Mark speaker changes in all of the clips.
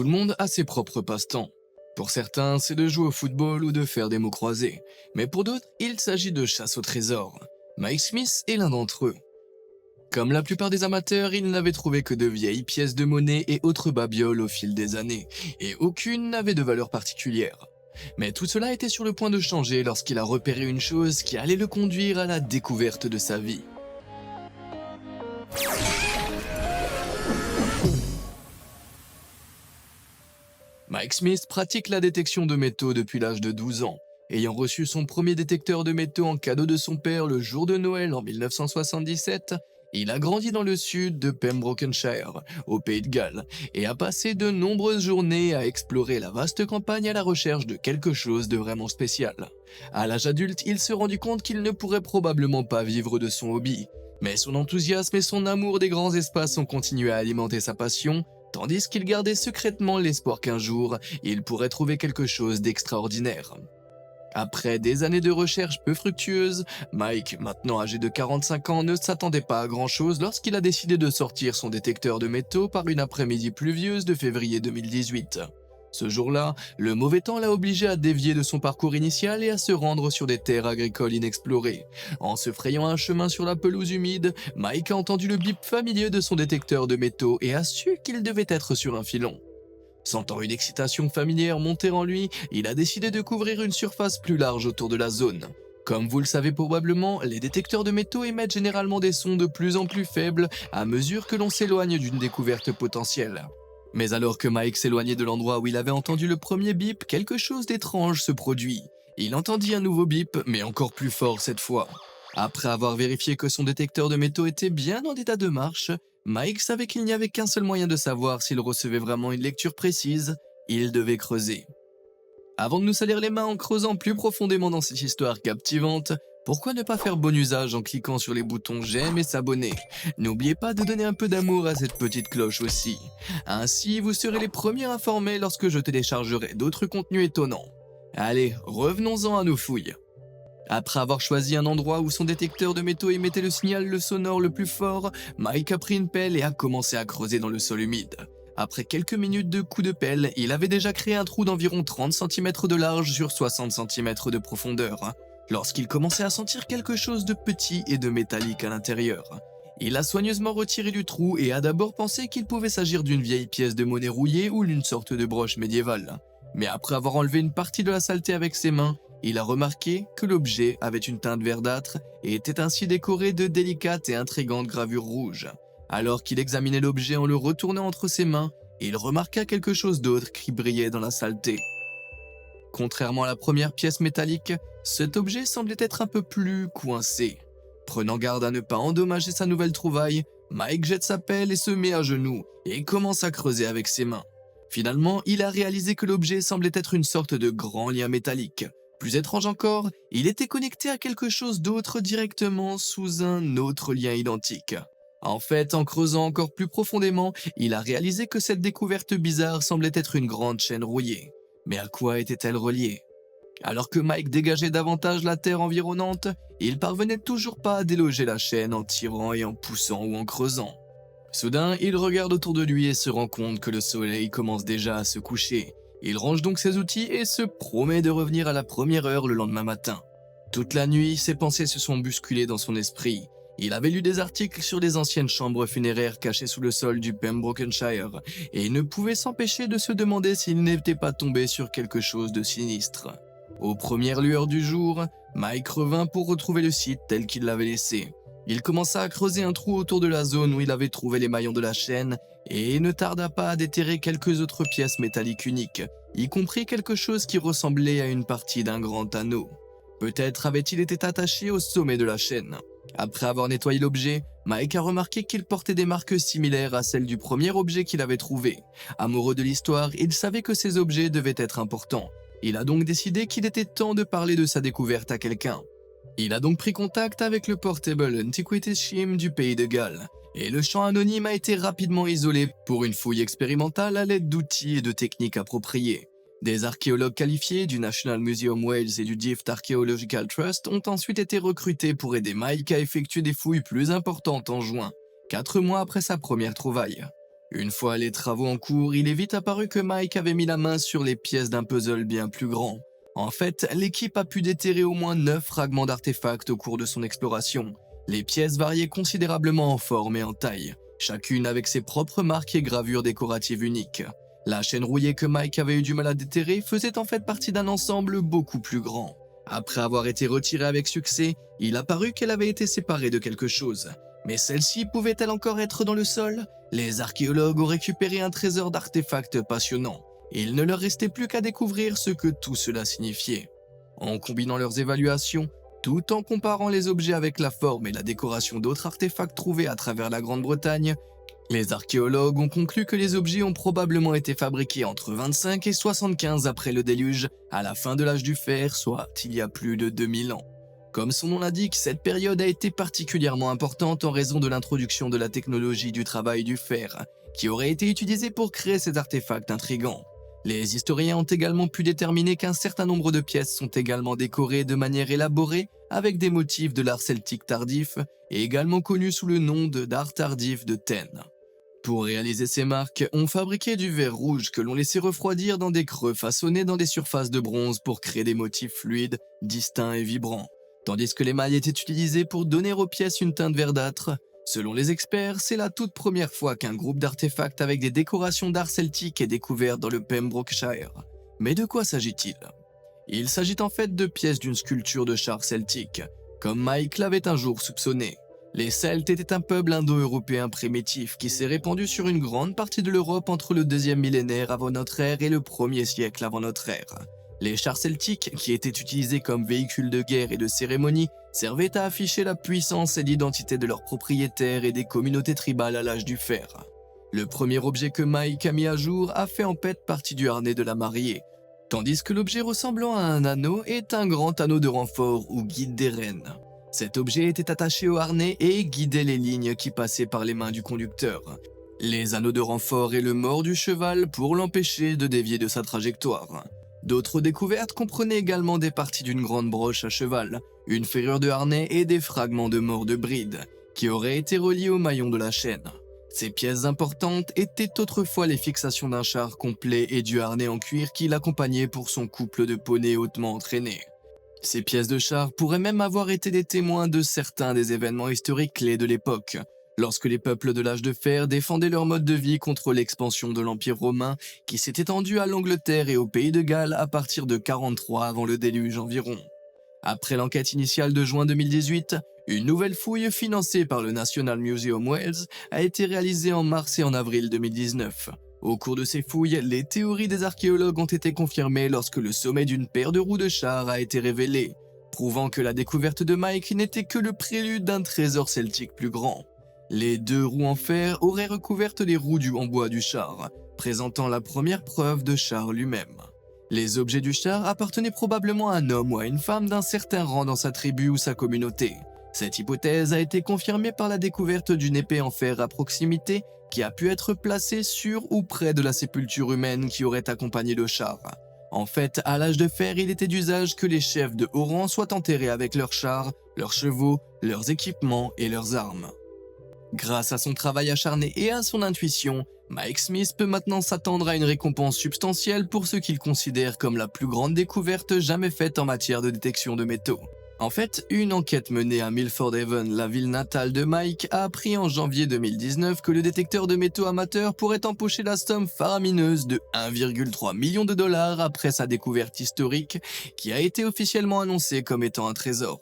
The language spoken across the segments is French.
Speaker 1: Tout le monde a ses propres passe-temps. Pour certains, c'est de jouer au football ou de faire des mots croisés. Mais pour d'autres, il s'agit de chasse au trésor. Mike Smith est l'un d'entre eux. Comme la plupart des amateurs, il n'avait trouvé que de vieilles pièces de monnaie et autres babioles au fil des années, et aucune n'avait de valeur particulière. Mais tout cela était sur le point de changer lorsqu'il a repéré une chose qui allait le conduire à la découverte de sa vie. Mike Smith pratique la détection de métaux depuis l'âge de 12 ans, ayant reçu son premier détecteur de métaux en cadeau de son père le jour de Noël en 1977. Il a grandi dans le sud de Pembrokeshire, au Pays de Galles, et a passé de nombreuses journées à explorer la vaste campagne à la recherche de quelque chose de vraiment spécial. À l'âge adulte, il se rendit compte qu'il ne pourrait probablement pas vivre de son hobby, mais son enthousiasme et son amour des grands espaces ont continué à alimenter sa passion, tandis qu'il gardait secrètement l'espoir qu'un jour, il pourrait trouver quelque chose d'extraordinaire. Après des années de recherche peu fructueuses, Mike, maintenant âgé de 45 ans, ne s'attendait pas à grand-chose lorsqu'il a décidé de sortir son détecteur de métaux par une après-midi pluvieuse de février 2018. Ce jour-là, le mauvais temps l'a obligé à dévier de son parcours initial et à se rendre sur des terres agricoles inexplorées. En se frayant un chemin sur la pelouse humide, Mike a entendu le bip familier de son détecteur de métaux et a su qu'il devait être sur un filon. Sentant une excitation familière monter en lui, il a décidé de couvrir une surface plus large autour de la zone. Comme vous le savez probablement, les détecteurs de métaux émettent généralement des sons de plus en plus faibles à mesure que l'on s'éloigne d'une découverte potentielle. Mais alors que Mike s'éloignait de l'endroit où il avait entendu le premier bip, quelque chose d'étrange se produit. Il entendit un nouveau bip, mais encore plus fort cette fois. Après avoir vérifié que son détecteur de métaux était bien en état de marche, Mike savait qu'il n'y avait qu'un seul moyen de savoir s'il recevait vraiment une lecture précise, il devait creuser. Avant de nous salir les mains en creusant plus profondément dans cette histoire captivante, pourquoi ne pas faire bon usage en cliquant sur les boutons j'aime et s'abonner? N'oubliez pas de donner un peu d'amour à cette petite cloche aussi. Ainsi, vous serez les premiers informés lorsque je téléchargerai d'autres contenus étonnants. Allez, revenons-en à nos fouilles. Après avoir choisi un endroit où son détecteur de métaux émettait le signal le sonore le plus fort, Mike a pris une pelle et a commencé à creuser dans le sol humide. Après quelques minutes de coups de pelle, il avait déjà créé un trou d'environ 30 cm de large sur 60 cm de profondeur, lorsqu'il commençait à sentir quelque chose de petit et de métallique à l'intérieur. Il a soigneusement retiré du trou et a d'abord pensé qu'il pouvait s'agir d'une vieille pièce de monnaie rouillée ou d'une sorte de broche médiévale. Mais après avoir enlevé une partie de la saleté avec ses mains, il a remarqué que l'objet avait une teinte verdâtre et était ainsi décoré de délicates et intrigantes gravures rouges. Alors qu'il examinait l'objet en le retournant entre ses mains, il remarqua quelque chose d'autre qui brillait dans la saleté. Contrairement à la première pièce métallique, cet objet semblait être un peu plus coincé. Prenant garde à ne pas endommager sa nouvelle trouvaille, Mike jette sa pelle et se met à genoux et commence à creuser avec ses mains. Finalement, il a réalisé que l'objet semblait être une sorte de grand lien métallique. Plus étrange encore, il était connecté à quelque chose d'autre directement sous un autre lien identique. En fait, en creusant encore plus profondément, il a réalisé que cette découverte bizarre semblait être une grande chaîne rouillée. Mais à quoi était-elle reliée? Alors que Mike dégageait davantage la terre environnante, il parvenait toujours pas à déloger la chaîne en tirant et en poussant ou en creusant. Soudain, il regarde autour de lui et se rend compte que le soleil commence déjà à se coucher. Il range donc ses outils et se promet de revenir à la première heure le lendemain matin. Toute la nuit, ses pensées se sont bousculées dans son esprit. Il avait lu des articles sur les anciennes chambres funéraires cachées sous le sol du Pembrokeshire et il ne pouvait s'empêcher de se demander s'il n'était pas tombé sur quelque chose de sinistre. Aux premières lueurs du jour, Mike revint pour retrouver le site tel qu'il l'avait laissé. Il commença à creuser un trou autour de la zone où il avait trouvé les maillons de la chaîne et ne tarda pas à déterrer quelques autres pièces métalliques uniques, y compris quelque chose qui ressemblait à une partie d'un grand anneau. Peut-être avait-il été attaché au sommet de la chaîne. Après avoir nettoyé l'objet, Mike a remarqué qu'il portait des marques similaires à celles du premier objet qu'il avait trouvé. Amoureux de l'histoire, il savait que ces objets devaient être importants. Il a donc décidé qu'il était temps de parler de sa découverte à quelqu'un. Il a donc pris contact avec le Portable Antiquities Shim du Pays de Galles, et le champ anonyme a été rapidement isolé pour une fouille expérimentale à l'aide d'outils et de techniques appropriées. Des archéologues qualifiés du National Museum Wales et du Drift Archaeological Trust ont ensuite été recrutés pour aider Mike à effectuer des fouilles plus importantes en juin, 4 mois après sa première trouvaille. Une fois les travaux en cours, il est vite apparu que Mike avait mis la main sur les pièces d'un puzzle bien plus grand. En fait, l'équipe a pu déterrer au moins 9 fragments d'artefacts au cours de son exploration. Les pièces variaient considérablement en forme et en taille, chacune avec ses propres marques et gravures décoratives uniques. La chaîne rouillée que Mike avait eu du mal à déterrer faisait en fait partie d'un ensemble beaucoup plus grand. Après avoir été retirée avec succès, il apparut qu'elle avait été séparée de quelque chose. Mais celle-ci pouvait-elle encore être dans le sol? Les archéologues ont récupéré un trésor d'artefacts passionnants. Il ne leur restait plus qu'à découvrir ce que tout cela signifiait. En combinant leurs évaluations, tout en comparant les objets avec la forme et la décoration d'autres artefacts trouvés à travers la Grande-Bretagne, les archéologues ont conclu que les objets ont probablement été fabriqués entre 25 et 75 après le déluge, à la fin de l'âge du fer, soit il y a plus de 2000 ans. Comme son nom l'indique, cette période a été particulièrement importante en raison de l'introduction de la technologie du travail du fer, qui aurait été utilisée pour créer ces artefacts intrigants. Les historiens ont également pu déterminer qu'un certain nombre de pièces sont également décorées de manière élaborée avec des motifs de l'art celtique tardif et également connus sous le nom d'art tardif de Taine. Pour réaliser ces marques, on fabriquait du verre rouge que l'on laissait refroidir dans des creux façonnés dans des surfaces de bronze pour créer des motifs fluides, distincts et vibrants, tandis que l'émail était utilisé pour donner aux pièces une teinte verdâtre. Selon les experts, c'est la toute première fois qu'un groupe d'artefacts avec des décorations d'art celtique est découvert dans le Pembrokeshire. Mais de quoi s'agit-il? Il s'agit en fait de pièces d'une sculpture de char celtique, comme Mike l'avait un jour soupçonné. Les Celtes étaient un peuple indo-européen primitif qui s'est répandu sur une grande partie de l'Europe entre le 2e millénaire avant notre ère et le 1er siècle avant notre ère. Les chars celtiques, qui étaient utilisés comme véhicules de guerre et de cérémonie, servaient à afficher la puissance et l'identité de leurs propriétaires et des communautés tribales à l'âge du fer. Le premier objet que Mike a mis à jour a fait en fait partie du harnais de la mariée, tandis que l'objet ressemblant à un anneau est un grand anneau de renfort ou guide des reines. Cet objet était attaché au harnais et guidait les lignes qui passaient par les mains du conducteur. Les anneaux de renfort et le mors du cheval pour l'empêcher de dévier de sa trajectoire. D'autres découvertes comprenaient également des parties d'une grande broche à cheval, une ferrure de harnais et des fragments de mors de bride, qui auraient été reliés au maillon de la chaîne. Ces pièces importantes étaient autrefois les fixations d'un char complet et du harnais en cuir qui l'accompagnait pour son couple de poneys hautement entraînés. Ces pièces de char pourraient même avoir été des témoins de certains des événements historiques clés de l'époque, lorsque les peuples de l'âge de fer défendaient leur mode de vie contre l'expansion de l'Empire romain qui s'est étendu à l'Angleterre et au pays de Galles à partir de 43 avant le déluge environ. Après l'enquête initiale de juin 2018, une nouvelle fouille financée par le National Museum Wales a été réalisée en mars et en avril 2019. Au cours de ces fouilles, les théories des archéologues ont été confirmées lorsque le sommet d'une paire de roues de char a été révélé, prouvant que la découverte de Mike n'était que le prélude d'un trésor celtique plus grand. Les 2 roues en fer auraient recouvert les roues en bois du char, présentant la première preuve de char lui-même. Les objets du char appartenaient probablement à un homme ou à une femme d'un certain rang dans sa tribu ou sa communauté. Cette hypothèse a été confirmée par la découverte d'une épée en fer à proximité qui a pu être placée sur ou près de la sépulture humaine qui aurait accompagné le char. En fait, à l'âge de fer, il était d'usage que les chefs de haut rang soient enterrés avec leurs chars, leurs chevaux, leurs équipements et leurs armes. Grâce à son travail acharné et à son intuition, Mike Smith peut maintenant s'attendre à une récompense substantielle pour ce qu'il considère comme la plus grande découverte jamais faite en matière de détection de métaux. En fait, une enquête menée à Milford Haven, la ville natale de Mike, a appris en janvier 2019 que le détecteur de métaux amateur pourrait empocher la somme faramineuse de 1,3 million de dollars après sa découverte historique, qui a été officiellement annoncée comme étant un trésor.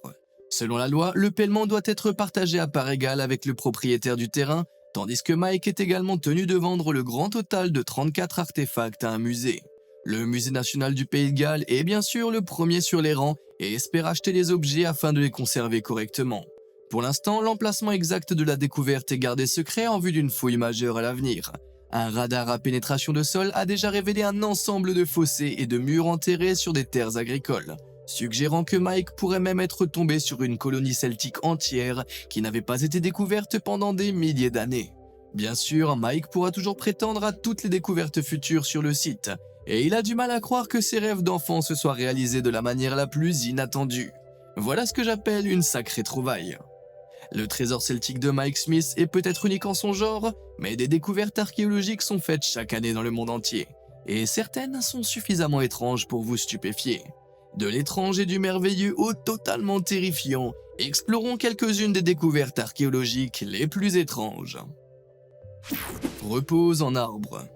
Speaker 1: Selon la loi, le paiement doit être partagé à part égale avec le propriétaire du terrain, tandis que Mike est également tenu de vendre le grand total de 34 artefacts à un musée. Le musée national du Pays de Galles est bien sûr le premier sur les rangs et espère acheter les objets afin de les conserver correctement. Pour l'instant, l'emplacement exact de la découverte est gardé secret en vue d'une fouille majeure à l'avenir. Un radar à pénétration de sol a déjà révélé un ensemble de fossés et de murs enterrés sur des terres agricoles, suggérant que Mike pourrait même être tombé sur une colonie celtique entière qui n'avait pas été découverte pendant des milliers d'années. Bien sûr, Mike pourra toujours prétendre à toutes les découvertes futures sur le site, et il a du mal à croire que ses rêves d'enfant se soient réalisés de la manière la plus inattendue. Voilà ce que j'appelle une sacrée trouvaille. Le trésor celtique de Mike Smith est peut-être unique en son genre, mais des découvertes archéologiques sont faites chaque année dans le monde entier, et certaines sont suffisamment étranges pour vous stupéfier. De l'étrange et du merveilleux au totalement terrifiant, explorons quelques-unes des découvertes archéologiques les plus étranges. Repose en arbre.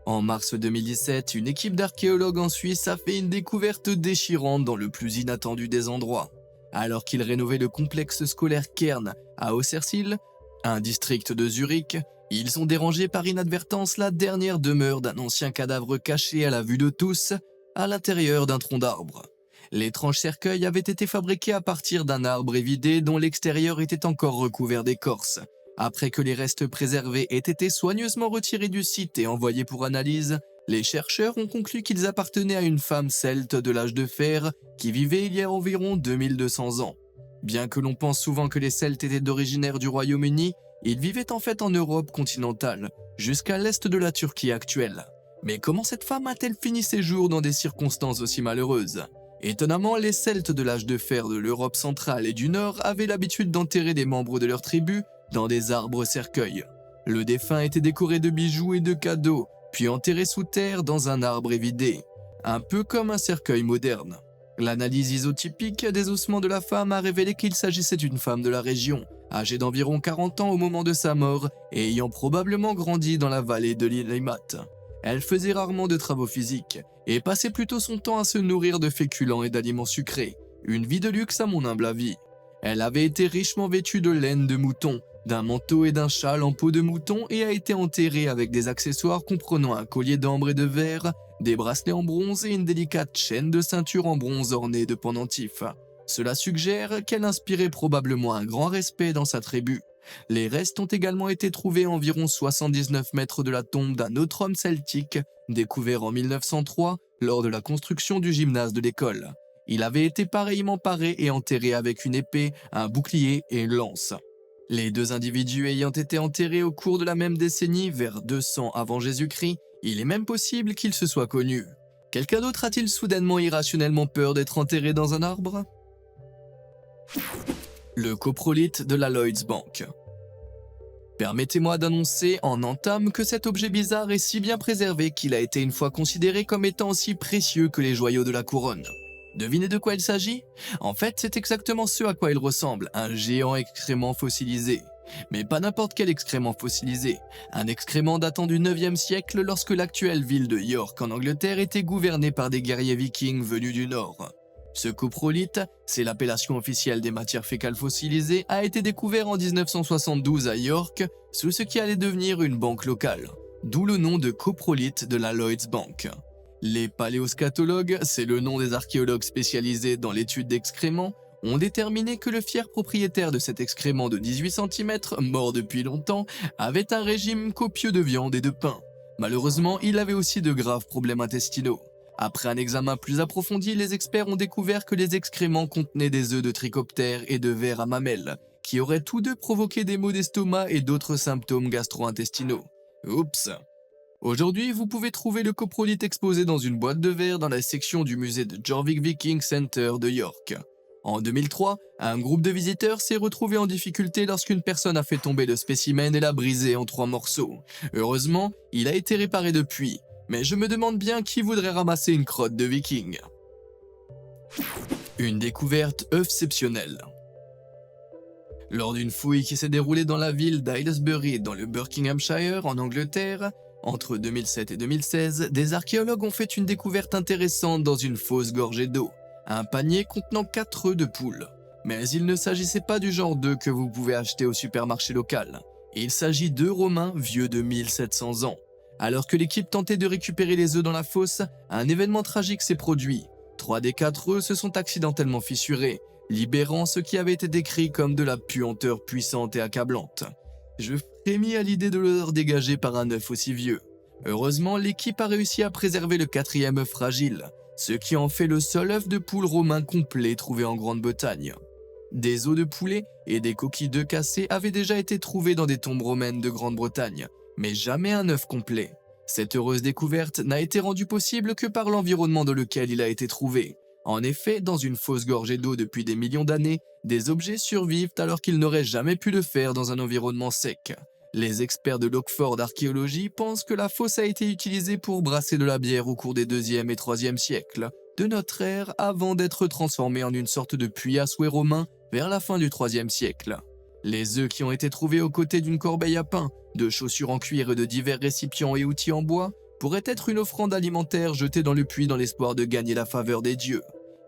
Speaker 1: En mars 2017, une équipe d'archéologues en Suisse a fait une découverte déchirante dans le plus inattendu des endroits. Alors qu'ils rénovaient le complexe scolaire Kern à Aussersil, un district de Zurich, ils ont dérangé par inadvertance la dernière demeure d'un ancien cadavre caché à la vue de tous, à l'intérieur d'un tronc d'arbre. L'étrange cercueil avait été fabriqué à partir d'un arbre évidé dont l'extérieur était encore recouvert d'écorce. Après que les restes préservés aient été soigneusement retirés du site et envoyés pour analyse, les chercheurs ont conclu qu'ils appartenaient à une femme celte de l'âge de fer qui vivait il y a environ 2200 ans. Bien que l'on pense souvent que les Celtes étaient originaires du Royaume-Uni, ils vivaient en fait en Europe continentale, jusqu'à l'est de la Turquie actuelle. Mais comment cette femme a-t-elle fini ses jours dans des circonstances aussi malheureuses ? Étonnamment, les Celtes de l'âge de fer de l'Europe centrale et du Nord avaient l'habitude d'enterrer des membres de leur tribu dans des arbres cercueils. Le défunt était décoré de bijoux et de cadeaux, puis enterré sous terre dans un arbre évidé, un peu comme un cercueil moderne. L'analyse isotypique des ossements de la femme a révélé qu'il s'agissait d'une femme de la région, âgée d'environ 40 ans au moment de sa mort et ayant probablement grandi dans la vallée de l'Ilimat. Elle faisait rarement de travaux physiques et passait plutôt son temps à se nourrir de féculents et d'aliments sucrés, une vie de luxe à mon humble avis. Elle avait été richement vêtue de laine de mouton, d'un manteau et d'un châle en peau de mouton et a été enterrée avec des accessoires comprenant un collier d'ambre et de verre, des bracelets en bronze et une délicate chaîne de ceinture en bronze ornée de pendentifs. Cela suggère qu'elle inspirait probablement un grand respect dans sa tribu. Les restes ont également été trouvés à environ 79 mètres de la tombe d'un autre homme celtique, découvert en 1903 lors de la construction du gymnase de l'école. Il avait été pareillement paré et enterré avec une épée, un bouclier et une lance. Les deux individus ayant été enterrés au cours de la même décennie, vers 200 avant Jésus-Christ, il est même possible qu'ils se soient connus. Quelqu'un d'autre a-t-il soudainement irrationnellement peur d'être enterré dans un arbre ? Le coprolithe de la Lloyds Bank. Permettez-moi d'annoncer en entame que cet objet bizarre est si bien préservé qu'il a été une fois considéré comme étant aussi précieux que les joyaux de la couronne. Devinez de quoi il s'agit ? En fait, c'est exactement ce à quoi il ressemble, un géant excrément fossilisé. Mais pas n'importe quel excrément fossilisé, un excrément datant du 9e siècle lorsque l'actuelle ville de York en Angleterre était gouvernée par des guerriers vikings venus du nord. Ce coprolithe, c'est l'appellation officielle des matières fécales fossilisées, a été découvert en 1972 à York, sous ce qui allait devenir une banque locale, d'où le nom de coprolithe de la Lloyds Bank. Les paléoscatologues, c'est le nom des archéologues spécialisés dans l'étude d'excréments, ont déterminé que le fier propriétaire de cet excrément de 18 cm, mort depuis longtemps, avait un régime copieux de viande et de pain. Malheureusement, il avait aussi de graves problèmes intestinaux. Après un examen plus approfondi, les experts ont découvert que les excréments contenaient des œufs de trichoptères et de vers à mamelles, qui auraient tous deux provoqué des maux d'estomac et d'autres symptômes gastro-intestinaux. Oups! Aujourd'hui, vous pouvez trouver le coprolithe exposé dans une boîte de verre dans la section du musée de Jorvik Viking Center de York. En 2003, un groupe de visiteurs s'est retrouvé en difficulté lorsqu'une personne a fait tomber le spécimen et l'a brisé en 3 morceaux. Heureusement, il a été réparé depuis, mais je me demande bien qui voudrait ramasser une crotte de viking. Une découverte exceptionnelle. Lors d'une fouille qui s'est déroulée dans la ville d'Aylesbury dans le Buckinghamshire en Angleterre, entre 2007 et 2016, des archéologues ont fait une découverte intéressante dans une fosse gorgée d'eau, un panier contenant 4 œufs de poule. Mais il ne s'agissait pas du genre d'œufs que vous pouvez acheter au supermarché local. Il s'agit d'œufs romains vieux de 1700 ans. Alors que l'équipe tentait de récupérer les œufs dans la fosse, un événement tragique s'est produit. 3 des 4 œufs se sont accidentellement fissurés, libérant ce qui avait été décrit comme de la puanteur puissante et accablante. Je frémis à l'idée de l'odeur dégagée par un œuf aussi vieux. Heureusement, l'équipe a réussi à préserver le 4e œuf fragile, ce qui en fait le seul œuf de poule romain complet trouvé en Grande-Bretagne. Des os de poulet et des coquilles d'œufs cassés avaient déjà été trouvés dans des tombes romaines de Grande-Bretagne, mais jamais un œuf complet. Cette heureuse découverte n'a été rendue possible que par l'environnement dans lequel il a été trouvé. En effet, dans une fosse gorgée d'eau depuis des millions d'années, des objets survivent alors qu'ils n'auraient jamais pu le faire dans un environnement sec. Les experts de l'Oxford Archéologie pensent que la fosse a été utilisée pour brasser de la bière au cours des 2e et 3e siècles de notre ère avant d'être transformée en une sorte de puits à souhait romain vers la fin du 3e siècle. Les œufs qui ont été trouvés aux côtés d'une corbeille à pain, de chaussures en cuir et de divers récipients et outils en bois pourraient être une offrande alimentaire jetée dans le puits dans l'espoir de gagner la faveur des dieux.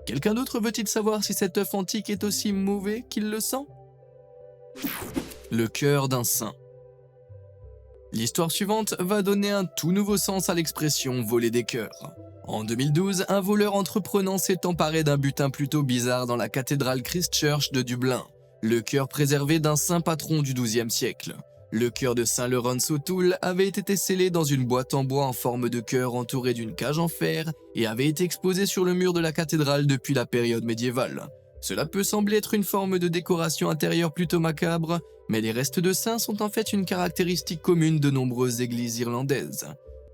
Speaker 1: Quelqu'un d'autre veut-il savoir si cet œuf antique est aussi mauvais qu'il le sent? Le cœur d'un saint. L'histoire suivante va donner un tout nouveau sens à l'expression « voler des cœurs ». En 2012, un voleur entreprenant s'est emparé d'un butin plutôt bizarre dans la cathédrale Christ Church de Dublin, le cœur préservé d'un saint patron du XIIe siècle. Le cœur de Saint Laurence O'Toole avait été scellé dans une boîte en bois en forme de cœur entourée d'une cage en fer et avait été exposé sur le mur de la cathédrale depuis la période médiévale. Cela peut sembler être une forme de décoration intérieure plutôt macabre, mais les restes de saints sont en fait une caractéristique commune de nombreuses églises irlandaises.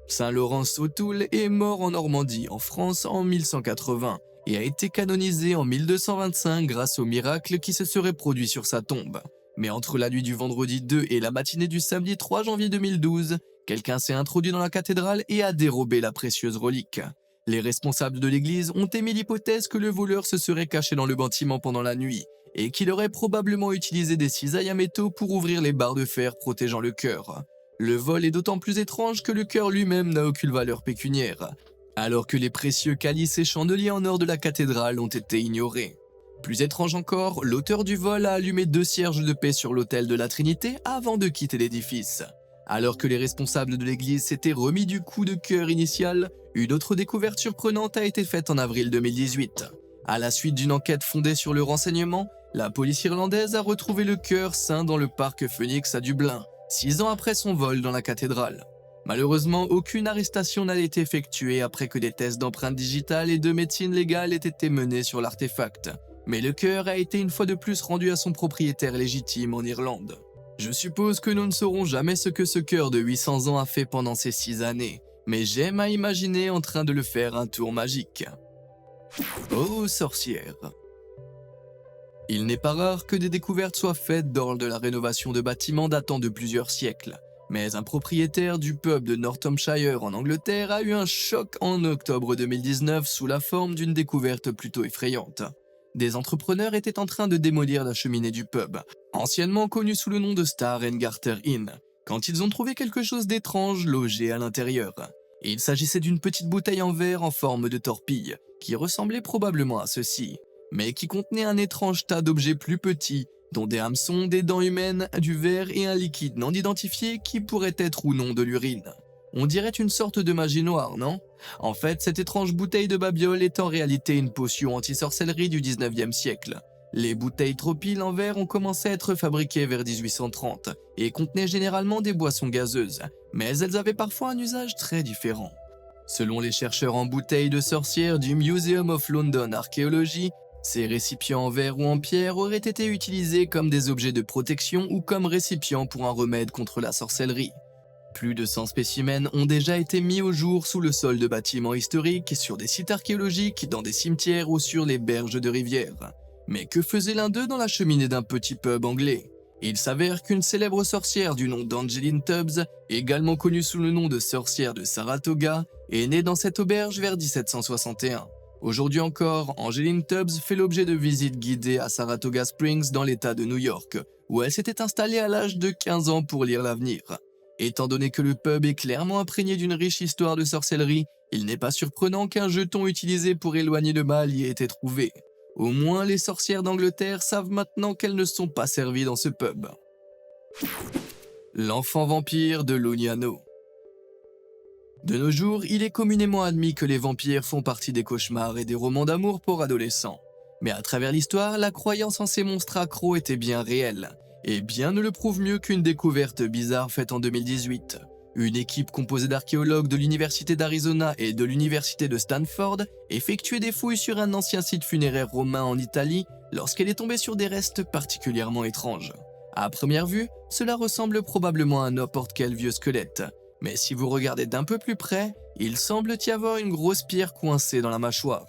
Speaker 1: Saint Laurence O'Toole est mort en Normandie, en France, en 1180 et a été canonisé en 1225 grâce au miracle qui se serait produit sur sa tombe. Mais entre la nuit du vendredi 2 et la matinée du samedi 3 janvier 2012, quelqu'un s'est introduit dans la cathédrale et a dérobé la précieuse relique. Les responsables de l'église ont émis l'hypothèse que le voleur se serait caché dans le bâtiment pendant la nuit et qu'il aurait probablement utilisé des cisailles à métaux pour ouvrir les barres de fer protégeant le cœur. Le vol est d'autant plus étrange que le cœur lui-même n'a aucune valeur pécuniaire, alors que les précieux calices et chandeliers en or de la cathédrale ont été ignorés. Plus étrange encore, l'auteur du vol a allumé 2 cierges de paix sur l'autel de la Trinité avant de quitter l'édifice. Alors que les responsables de l'église s'étaient remis du coup de cœur initial, une autre découverte surprenante a été faite en avril 2018. À la suite d'une enquête fondée sur le renseignement, la police irlandaise a retrouvé le cœur saint dans le parc Phoenix à Dublin, 6 ans après son vol dans la cathédrale. Malheureusement, aucune arrestation n'a été effectuée après que des tests d'empreintes digitales et de médecine légale aient été menés sur l'artefact. Mais le cœur a été une fois de plus rendu à son propriétaire légitime en Irlande. Je suppose que nous ne saurons jamais ce que ce cœur de 800 ans a fait pendant ces 6 années, mais j'aime à imaginer en train de le faire un tour magique. Oh, sorcière! Il n'est pas rare que des découvertes soient faites lors de la rénovation de bâtiments datant de plusieurs siècles. Mais un propriétaire du pub de Northamptonshire en Angleterre a eu un choc en octobre 2019 sous la forme d'une découverte plutôt effrayante. Des entrepreneurs étaient en train de démolir la cheminée du pub, anciennement connu sous le nom de Star and Garter Inn, quand ils ont trouvé quelque chose d'étrange logé à l'intérieur. Il s'agissait d'une petite bouteille en verre en forme de torpille, qui ressemblait probablement à ceci, mais qui contenait un étrange tas d'objets plus petits, dont des hameçons, des dents humaines, du verre et un liquide non identifié qui pourrait être ou non de l'urine. On dirait une sorte de magie noire, non? En fait, cette étrange bouteille de babiole est en réalité une potion anti-sorcellerie du 19e siècle. Les bouteilles Tropile en verre ont commencé à être fabriquées vers 1830 et contenaient généralement des boissons gazeuses, mais elles avaient parfois un usage très différent. Selon les chercheurs en bouteilles de sorcières du Museum of London Archaeology, ces récipients en verre ou en pierre auraient été utilisés comme des objets de protection ou comme récipients pour un remède contre la sorcellerie. Plus de 100 spécimens ont déjà été mis au jour sous le sol de bâtiments historiques, sur des sites archéologiques, dans des cimetières ou sur les berges de rivières. Mais que faisait l'un d'eux dans la cheminée d'un petit pub anglais? Il s'avère qu'une célèbre sorcière du nom d'Angeline Tubbs, également connue sous le nom de sorcière de Saratoga, est née dans cette auberge vers 1761. Aujourd'hui encore, Angeline Tubbs fait l'objet de visites guidées à Saratoga Springs dans l'État de New York, où elle s'était installée à l'âge de 15 ans pour lire l'avenir. Étant donné que le pub est clairement imprégné d'une riche histoire de sorcellerie, il n'est pas surprenant qu'un jeton utilisé pour éloigner le mal y ait été trouvé. Au moins, les sorcières d'Angleterre savent maintenant qu'elles ne sont pas servies dans ce pub. L'enfant vampire de Lugnano. De nos jours, il est communément admis que les vampires font partie des cauchemars et des romans d'amour pour adolescents. Mais à travers l'histoire, la croyance en ces monstres accros était bien réelle. Et bien ne le prouve mieux qu'une découverte bizarre faite en 2018. Une équipe composée d'archéologues de l'Université d'Arizona et de l'Université de Stanford effectuait des fouilles sur un ancien site funéraire romain en Italie lorsqu'elle est tombée sur des restes particulièrement étranges. À première vue, cela ressemble probablement à n'importe quel vieux squelette. Mais si vous regardez d'un peu plus près, il semble y avoir une grosse pierre coincée dans la mâchoire.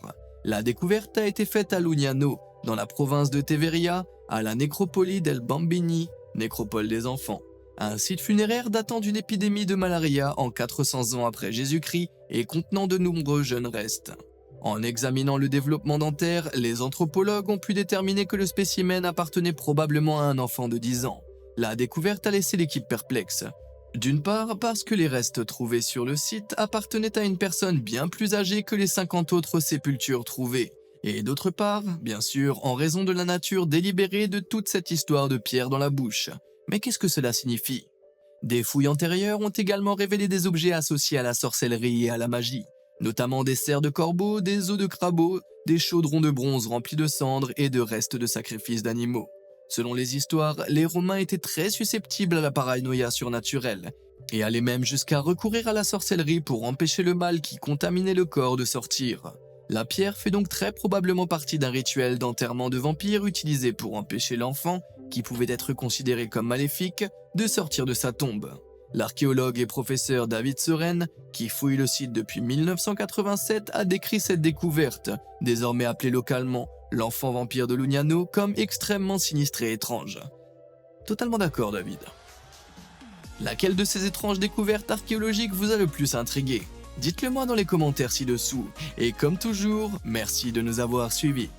Speaker 1: La découverte a été faite à Lugnano, dans la province de Teveria, à la nécropoli del Bambini, nécropole des enfants, un site funéraire datant d'une épidémie de malaria en 400 ans après Jésus-Christ et contenant de nombreux jeunes restes. En examinant le développement dentaire, les anthropologues ont pu déterminer que le spécimen appartenait probablement à un enfant de 10 ans. La découverte a laissé l'équipe perplexe. D'une part, parce que les restes trouvés sur le site appartenaient à une personne bien plus âgée que les 50 autres sépultures trouvées. Et d'autre part, bien sûr, en raison de la nature délibérée de toute cette histoire de pierre dans la bouche. Mais qu'est-ce que cela signifie? Des fouilles antérieures ont également révélé des objets associés à la sorcellerie et à la magie, notamment des serres de corbeaux, des os de crabauds, des chaudrons de bronze remplis de cendres et de restes de sacrifices d'animaux. Selon les histoires, les Romains étaient très susceptibles à la paranoïa surnaturelle, et allaient même jusqu'à recourir à la sorcellerie pour empêcher le mal qui contaminait le corps de sortir. La pierre fait donc très probablement partie d'un rituel d'enterrement de vampires utilisé pour empêcher l'enfant, qui pouvait être considéré comme maléfique, de sortir de sa tombe. L'archéologue et professeur David Soren, qui fouille le site depuis 1987, a décrit cette découverte, désormais appelée localement l'enfant vampire de Lugnano, comme extrêmement sinistre et étrange. Totalement d'accord, David. Laquelle de ces étranges découvertes archéologiques vous a le plus intrigué? Dites-le moi dans les commentaires ci-dessous. Et comme toujours, merci de nous avoir suivis.